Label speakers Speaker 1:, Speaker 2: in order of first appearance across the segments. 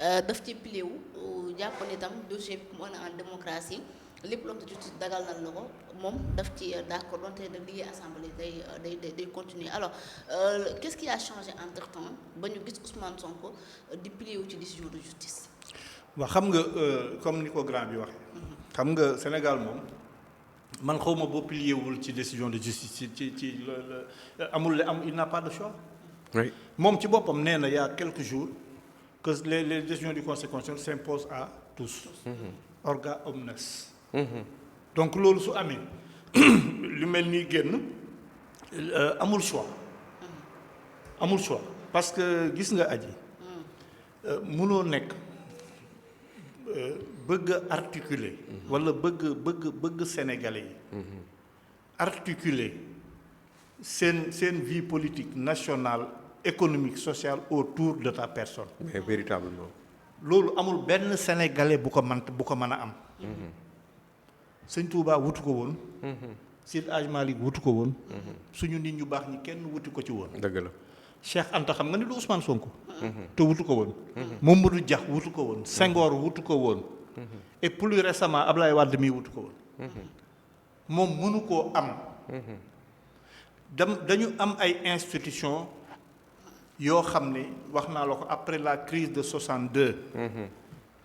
Speaker 1: daf ci plié wu jàpp ne itam dossier bi mu en démocratie lépp loo xam ne justice dagal na la ko moom daf ci d'accord donte da liggéey assemblée day continuer alors qu'est-ce qui a changé entre temps ba ñu gis Ousmane Sonko di plié wu ci décision de justice.
Speaker 2: waaw xam nga comme ni ko grand bi waxee. xam nga Sénégal moom man xaw ma boo plié wul ci décision de justice ci il n'a pas de choix.
Speaker 3: oui
Speaker 2: moom ci boppam nee na il y a quelques jours que les décisions du Conseil constitutionnel s'imposent à tous. Orga omnes. donc loolu su amee lu mel ni génn amul choix. amul choix parce que gis nga aji mënoo nekk bëgg a articuler wala bëgg sénégalais yi articuler seen vie politique nationale économique sociale autour de ta personne.
Speaker 3: mais véritablement.
Speaker 2: loolu amul benn sénégalais bu ko mën a am. sëñ Touba wutu ko woon. Seydi Hadji Malick wutu ko woon. suñu nit ñu baax ñi kenn wuti ko ci woon.
Speaker 3: dëgg la.
Speaker 2: Cheikh Anta xam nga ni du Ousmane Sonko. te wutu ko woon. Mamadou Dia wutu ko woon. Senghor wutu ko woon. et plus récemment Ablaye Wade mi wutu ko woon. moom mënu koo am. dañu am ay institutions yoo xam ne wax naa la ko après la crise de 62.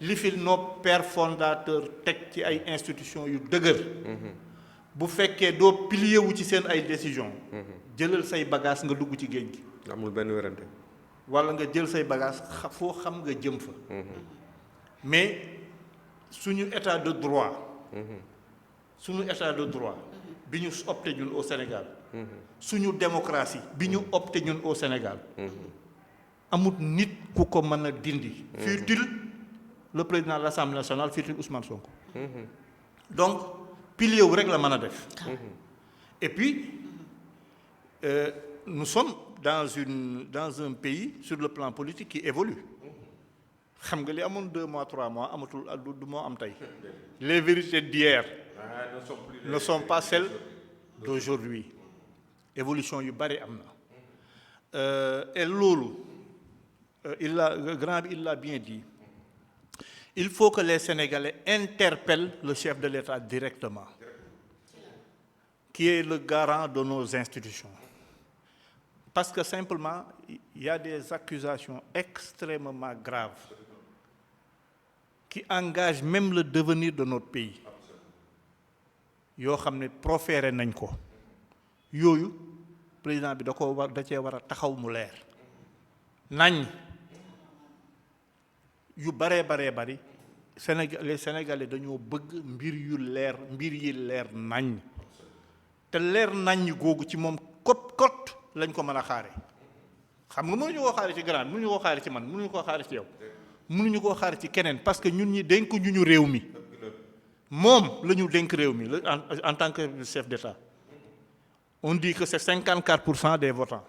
Speaker 2: li fi nos pères fondateurs teg ci ay institutions yu dëgër. bu fekkee doo pilier wu ci seen ay décisions. jëlal say bagages nga dugg ci géej gi.
Speaker 3: amul benn wérante.
Speaker 2: wala nga jël say bagages foo xam nga jëm fa. mais suñu état de droit. suñu état de droit. bi ñu opté ñun au Sénégal. suñu démocratie bi ñu opté ñun au Sénégal. amul nit ku ko mën a dindi. fut-il le président de l'Assemblée nationale fut-il Ousmane Sonko. donc pilier wu rek la mën a def. et puis nous sommes dans un pays sur le plan politique qui évolue. xam nga li amoon 2 mois 3 mois amatul du moo am tey. les vérités d'hier ne sont pas celles d'aujourd'hui. évolution yu bari am na. et loolu grand bi il l'a bien dit. il faut que les Sénégalais interpellent le chef de l'État directement, qui est le garant de nos institutions. Parce que simplement, il y a des accusations extrêmement graves qui engagent même le devenir de notre pays. yoo xam ne proféré nañ ko yooyu président bi da cee war a taxaw mu leer nañ yu baree bari les Sénégalais dañoo bëgg mbir yi leer nañ te leer nañ googu ci moom kot lañ ko mën a xaare xam nga mënuñu koo xaare ci grand mënuñu koo xaare ci man mënuñu koo xaare ci yow mënuñu koo xaare ci keneen parce que ñun ñi dénk ñu réew mi moom la ñu dénk réew mi en tant que chef d'État. On dit que c'est 54% des votants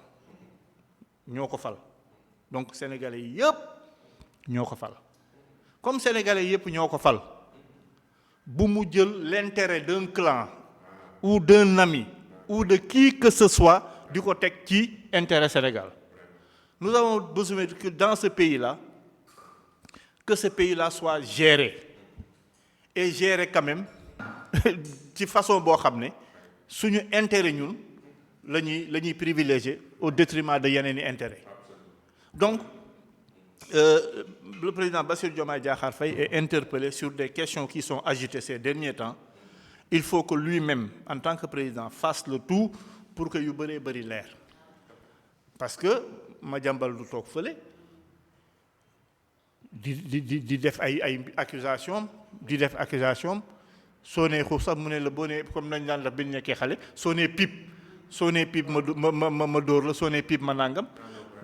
Speaker 2: ñoo ko fal donc sénégalais yëpp ñoo ko fal comme sénégalais yëpp ñoo ko fal bu mu jël l'intérêt d'un clan ou d'un ami ou de qui que ce soit di ko teg ci intérêt Sénégal. Nous avons besoin que dans ce pays-là que ce pays-là soit géré et géré quand même ci façon boo xam ne suñu intérêt ñun la ñuy privilégié au détriment de yeneen i intérêt. Donc le président Bassirou Diomaye Diakhar Faye est interpellé sur des questions qui sont agitées ces derniers temps. Il faut que lui-même en tant que président fasse le tout pour que yu bëree bëri leer parce que Madiambal du toog fële di def ay accusation di def accusation soo nee xuuf sax mu ne la boo nee comme nañ daan def bi ñu nekkee xale soo nee pip ma dóor la soo nee pip ma nangam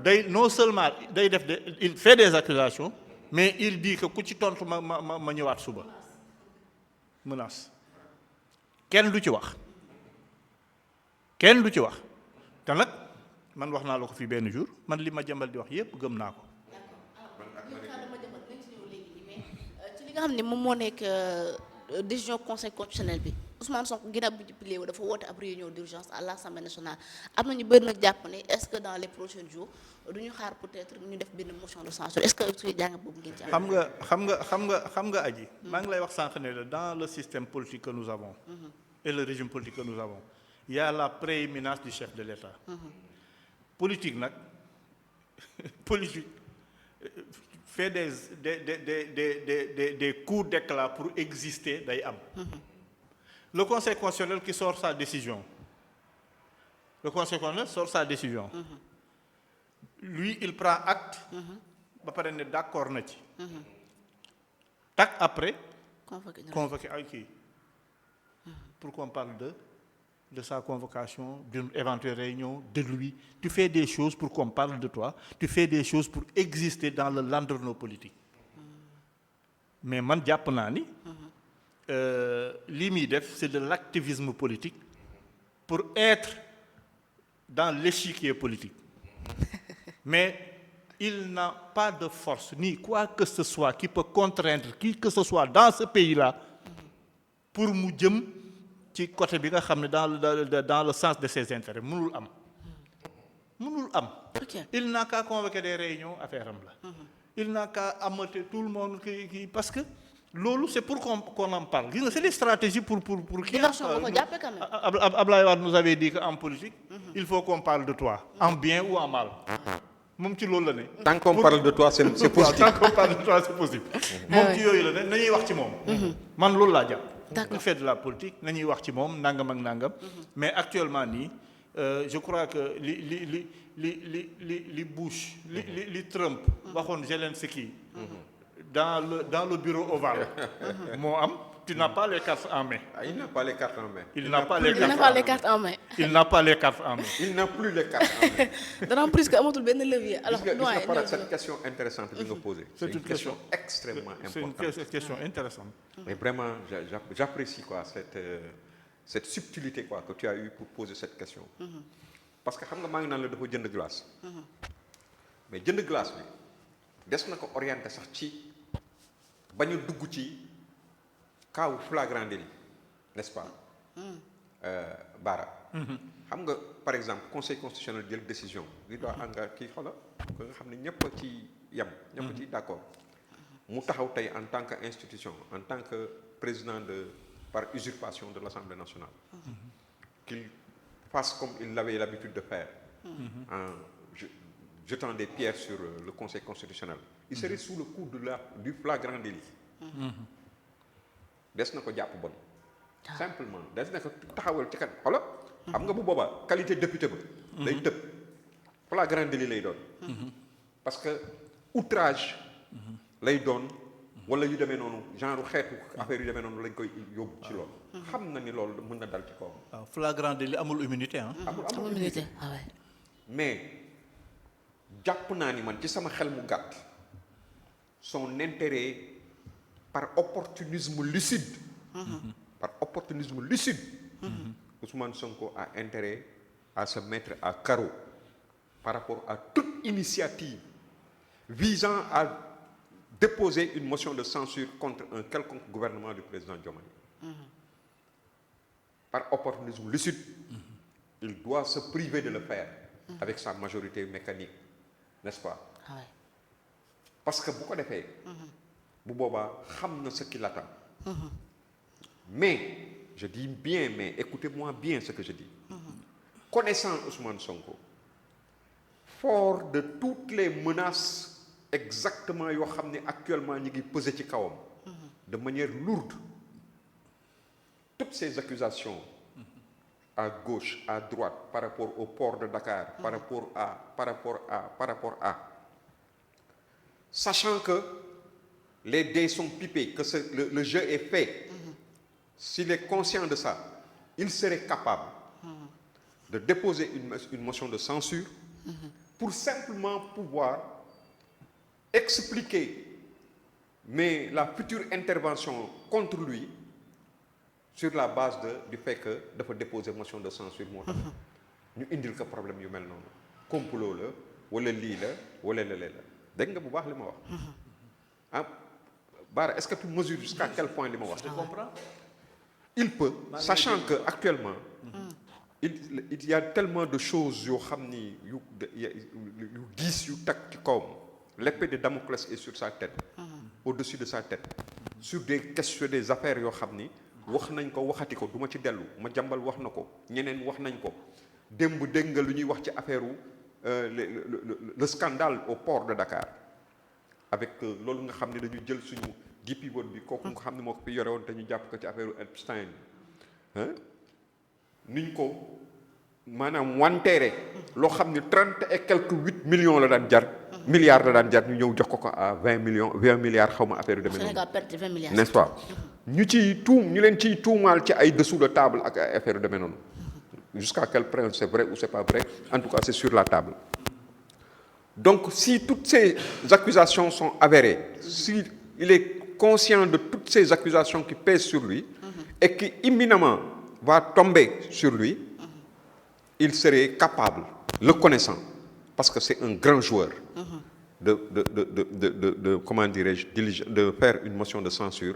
Speaker 2: day non seulement day def il fait des accusations mais il dit que ku ci tontu ma ñëwaat suba menace kenn du ci wax te nag man wax naa la ko fii benn jour man li ma jëmbal di wax yépp gëm naa ko.
Speaker 1: ci li nga xam ne moom moo nekk décision conseil constitutionnel bi Ousmane Sonko ginnaaw bi ci pilier dafa woote ab réunion d'urgence à l'Assemblée nationale am na ñu bëri nag jàpp ne est-ce que dans les prochains jours du ñu xaar peut-être ñu def benn motion de censure est-ce que suy jàng boobu ngeen ci am.
Speaker 2: xam nga aji maa ngi lay wax sànq ne la dans le système politique que nous avons et le régime politique que nous avons il y a la prééminence du chef de l'État. Politique nag politique fait des coups d'éclat pour exister day am. Le Conseil constitutionnel qui sort sa décision. Le Conseil constitutionnel sort sa décision. Lui, il prend acte. ba pare ne d'accord na ci. tac après. convoqué ay kii. pour qu'on parle de sa convocation, d'une éventuelle réunion, de lui. Tu fais des choses pour qu'on parle de toi. Tu fais des choses pour exister dans le landerneau politique. Mais man jàpp naa ni. lii muy def c'est de l'activisme politique pour être dans l'échiquier politique. Mais il n'a pas de force ni quoi que ce soit qui peut contraindre qui que ce soit dans ce pays-là pour mu jëm ci côté bi nga xam ne dans le sens de ses intérêts mënul am. Il n'a qu'à convoquer des réunions affaire am la. Il n'a qu'à ameuter tout le monde qui parce que loolu c'est pour qu'on en parle. Gis nga c'est des stratégies pour qui. Ablaye Wade nous avait dit qu'en politique. Il faut qu'on parle de toi en bien ou en mal. moom ci loolu la ne.
Speaker 3: tant qu'on parle de toi c'est possible.
Speaker 2: tant qu'on parle de toi c'est possible. moom ci yooyu la ne nañuy wax ci moom. man loolu laa jàpp. il fait de la politique nañuy wax ci moom nangam ak nangam. mais actuellement nii je crois que li Bush li Trump. waxoon Zelensky. dans le bureau ovale. moo am tu n'as pas les cartes en main.
Speaker 3: Il n'a pas les cartes en main.
Speaker 1: Il n'a pas les cartes en main.
Speaker 2: Il n'a pas les cartes en main.
Speaker 3: Il n'a plus les cartes en main.
Speaker 1: D'autant plus que amatul benn levier. Alors
Speaker 3: cette question intéressante que vous posez. C'est une question extrêmement importante.
Speaker 2: C'est une question intéressante.
Speaker 3: Mais vraiment, j'apprécie quoi cette subtilité quoi que tu as eu pour poser cette question. Parce que xam nga maa ngi naan la dafa jënd glace. Mais jënd glace bi des na ko orienté sax ci bañu dugg ci cas flagrant délit, n'est-ce pas? Bara. xam nga par exemple conseil constitutionnel jël décision li doit anga kii xola ko nga xam ne ñëpp ci yem ñëpp ci d'accord mu taxaw tey en tant que institution en tant que président par usurpation de l'Assemblée nationale qu'il fasse comme il avait l'habitude de faire en jetant des pierres sur le conseil constitutionnel il serait sous le coup du flagrant délit des na ko jàpp bon simplement des na ko taxawal ci kat xola xam nga bu boobaa qualité député ba day tëb flagrant délit lay doon parce que outrage lay doon wala yu demee noonu genre xeetu affaire yu demee noonu lañ koy yóbbu ci loolu xam na ni loolu mën na dal ci kawam.
Speaker 2: waaw flagrant délit amul immunité ah.
Speaker 3: amul immunité mais jàpp naa ni man ci sama xel mu gàtt son intérêt par opportunisme lucide. Ousmane Sonko a intérêt à se mettre à carreau par rapport à toute initiative visant à déposer une motion de censure contre un quelconque gouvernement du président Diomaye. Par opportunisme lucide, il doit se priver de le faire avec sa majorité mécanique, n'est-ce pas? Parce que bu ko defee bu boobaa xam na ce qui l'attend. Mais je dis bien, mais écoutez-moi bien ce que je dis. Connaissant Ousmane Sonko, fort de toutes les menaces exactement yoo xam ne actuellement ñu ngi peser ci kawam, de manière lourde, toutes ces accusations à gauche, à droite, par rapport au port de Dakar, par rapport à, sachant que les dés sont pipés, que le jeu est fait. S'il est conscient de ça, il serait capable de déposer une motion de censure pour simplement pouvoir expliquer la future intervention contre lui sur la base du fait que dafa déposer motion de censure moo tax ñu indil ko problème yu mel noonu complot la wala lii la wala lële la dégg nga bu baax li ma wax ah Bara est-ce que tu mesures jusqu'à quel point li ma wax.
Speaker 2: Je comprends.
Speaker 3: il peut sachant que actuellement il y a tellement de choses yoo xam ni yu diis yu tag ci kawam l'épée de Damoclès est sur sa tête au-dessus de sa tête sur des questions des affaires yoo xam ni wax nañ ko waxati ko du ma ci dellu ma jàmbal wax na ko ñeneen wax nañ ko démb dégg nga lu ñuy wax ci affaire le scandale au port de Dakar avec loolu nga xam ne dañu jël suñu DP World bi kooku nga xam ne moo ko fi yore woon te ñu jàpp ko ci affaire Epstein niñ ko maanaam wanteere loo xam ne 30 et quelques 8 millions la daan jar milliards la daan jar ñu ñëw jox ko à 20 milliards xaw ma affaire yu demee noonu.
Speaker 1: Sénégal perte 20 milliards.
Speaker 3: n'est-ce pas ñu leen ciy tuumaal ci ay dessous de table ak ay affaire yu demee noonu jusqu'à quel point c'est vrai ou c'est pas vrai en tout cas c'est sur la table. Donc si toutes ces accusations sont avérées, si il est conscient de toutes ces accusations qui pèsent sur lui et qui imminemment va tomber sur lui, il serait capable, le connaissant, parce que c'est un grand joueur, de comment dirais-je, de faire une motion de censure.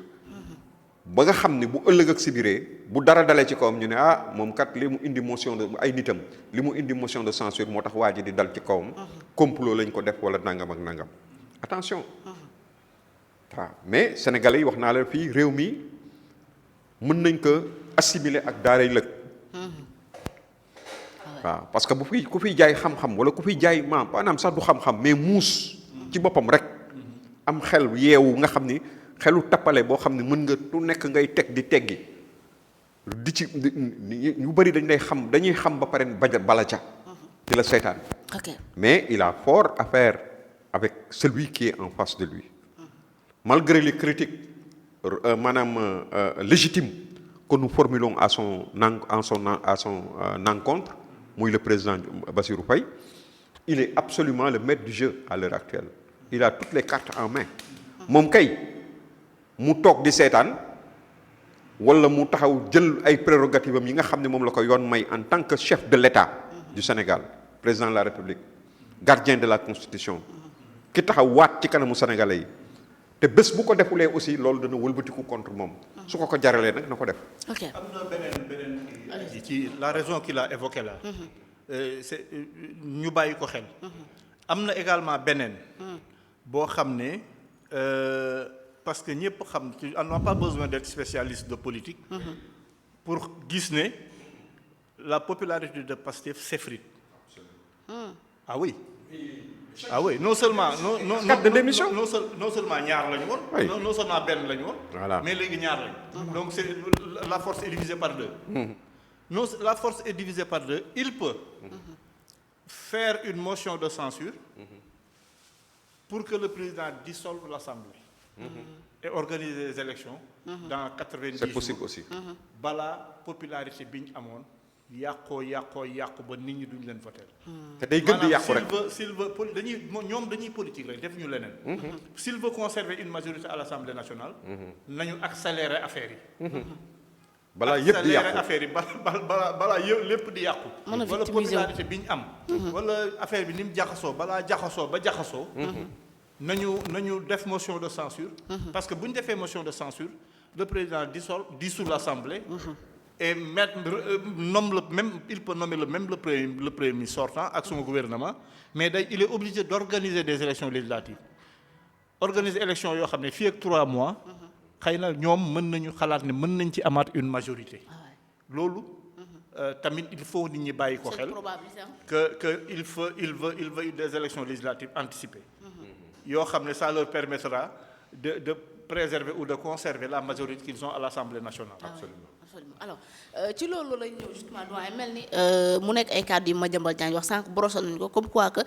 Speaker 3: ba nga xam ne bu ëllëg ak si biree bu dara dalee ci kawam ñu ne moom kat li mu indi motion de ay nitam li mu indi motion de censure moo tax waa ji di dal ci kawam complot lañ ko def wala nangam ak nangam attention waaw mais sénégalais yi wax naa la fii réew mi mën nañ ko assimiler ak daaray lëg waaw parce que ku fiy jaay xam-xam wala ku fiy jaay maanaam sax du xam-xam mais muus ci boppam rek am xel yeewu nga xam ni xelu tappale boo xam ne mën nga tu nekk ngay teg di teggi di ci ñu bëri dañuy xam ba pare bala ca di la seetaan mais il a fort à faire avec celui qui est en face de lui malgré les critiques légitimes que nous formulons à son encontre muy le président Bassirou Faye il est absolument le maître du jeu à l'heure actuelle il a toutes les cartes en main moom kay mu toog di seetaan wala mu taxaw jël ay prérogatives am yi nga xam ne moom la ko yoon may en tant que chef de l'État du Sénégal président de la République gardien de la Constitution ki taxaw waat ci kanamu sénégalais yi te bés bu ko defulee aussi loolu dana wëlbatiku contre moom su ko jaralee nag na ko def.
Speaker 1: ok
Speaker 2: am na beneen ci la raison qu'il a évoquée là. c'est ñu bàyyi ko xel. am na également beneen. boo xam ne. Parce que ñëpp xam on n'a pas besoin d'être spécialiste de politique pour gis ne la popularité de Pastef s'effrite. Ah oui non seulement non seulement ñaar lañu woon non seulement benn lañu woon mais léegi ñaar lañu donc c'est la force est divisée par deux non la force est divisée par deux il peut faire une motion de censure pour que le président dissolve l'Assemblée et organiser les élections dans 90 jours.
Speaker 3: C'est possible aussi.
Speaker 2: balaa popularité bi ñu amoon yàqu ba nit ñi duñ leen voter.
Speaker 3: te day gën di yàqu rek
Speaker 2: s'il veut dañuy politique rek def ñu leneen. S'il veut conserver une majorité à l'Assemblée nationale. nañu accélérer affaire yi.
Speaker 3: balaa yëpp di yàqu
Speaker 2: accélérer affaire yi balaa lépp di yàqu.
Speaker 1: mën a
Speaker 2: wala popularité bi ñu am. wala affaire bi ni mu jaxasoo balaa jaxasoo ba jaxasoo. nañu def motion de censure parce que bu ñu defee motion de censure le président dissout l'Assemblée et il peut nommer le premier ministre sortant ak son gouvernement mais il est obligé d'organiser des élections législatives organiser élections yoo xam ne fii ak 3 mois xëy na ñoom mën nañu xalaat ne mën nañ ci amaat une majorité loolu tamit il faut nit ñi bàyyi ko xel que il veut des élections législatives anticipées yoo xam ne ça leur permettra de préserver ou de conserver la majorité qu'ils ont à l'Assemblée nationale.
Speaker 1: Absolument. Alors ci loolu lañ ñëw justement doyen mel ni mu nekk ay kàddu yu Madiambal Diagne wax sànq brossal nañu ko comme quoi que